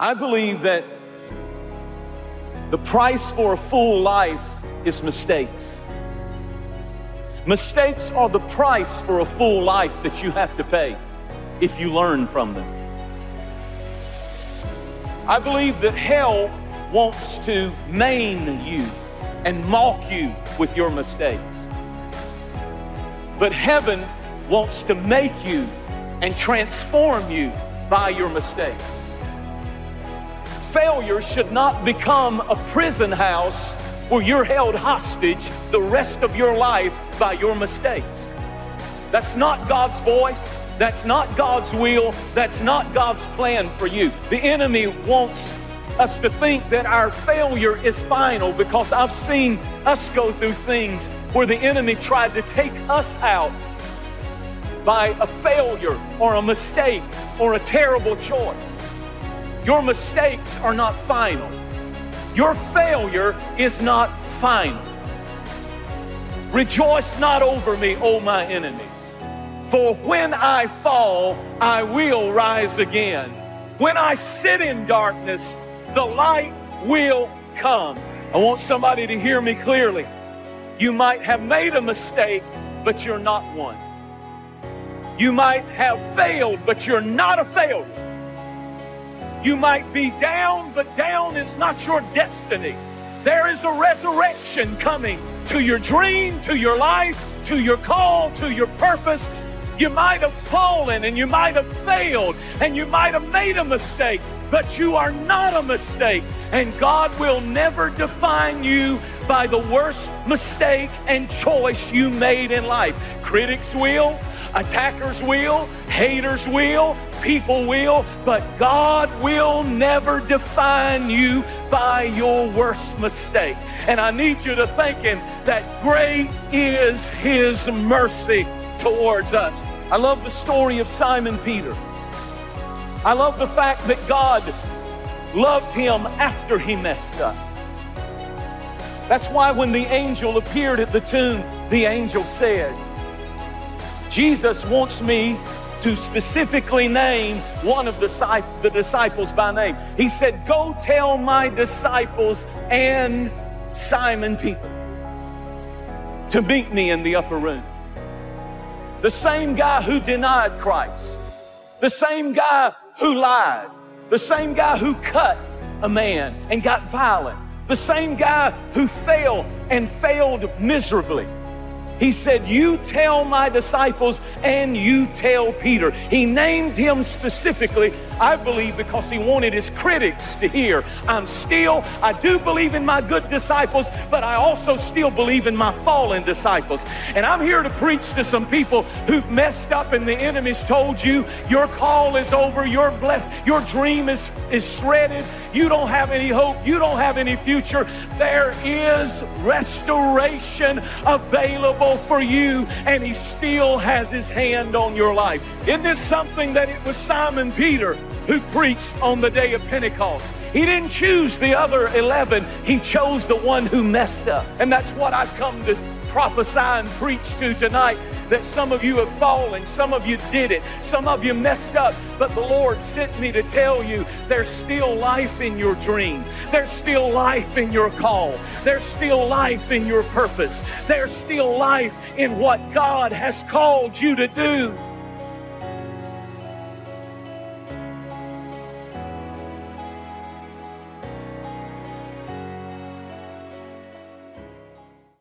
I believe that the price for a full life is mistakes. Mistakes are the price for a full life that you have to pay if you learn from them. I believe that hell wants to maim you and mock you with your mistakes. But heaven wants to make you and transform you by your mistakes. Failure should not become a prison house where you're held hostage the rest of your life by your mistakes. That's not God's voice. That's not God's will. That's not God's plan for you. The enemy wants us to think that our failure is final, because I've seen us go through things where the enemy tried to take us out by a failure or a mistake or a terrible choice. Your mistakes are not final. Your failure is not final. Rejoice not over me, O my enemies, for when I fall, I will rise again. When I sit in darkness, the light will come. I want somebody to hear me clearly. You might have made a mistake, but you're not one. You might have failed, but you're not a failure. You might be down, but down is not your destiny. There is a resurrection coming to your dream, to your life, to your call, to your purpose. You might have fallen and you might have failed and you might have made a mistake, but you are not a mistake. And God will never define you by the worst mistake and choice you made in life. Critics will, attackers will, haters will, people will, but God will never define you by your worst mistake. And I need you to think that great is His mercy towards us. I love the story of Simon Peter. I love the fact that God loved him after he messed up. That's why when the angel appeared at the tomb, the angel said, Jesus wants me to specifically name one of the disciples by name. He said, go tell my disciples and Simon Peter to meet me in the upper room. The same guy who denied Christ, the same guy who lied, the same guy who cut a man and got violent, the same guy who failed and failed miserably. He said, you tell my disciples and you tell Peter. He named him specifically, I believe, because he wanted his critics to hear, I do believe in my good disciples, but I also still believe in my fallen disciples. And I'm here to preach to some people who've messed up and the enemy's told you your call is over, you're blessed, your dream is shredded, you don't have any hope, you don't have any future. There is restoration available for you, and He still has His hand on your life. Isn't this something that it was Simon Peter who preached on the day of Pentecost? He didn't choose the other 11. He chose the one who messed up. And that's what I've come to prophesy and preach to tonight, that some of you have fallen, some of you did it, some of you messed up, but the Lord sent me to tell you there's still life in your dream. There's still life in your call. There's still life in your purpose. There's still life in what God has called you to do.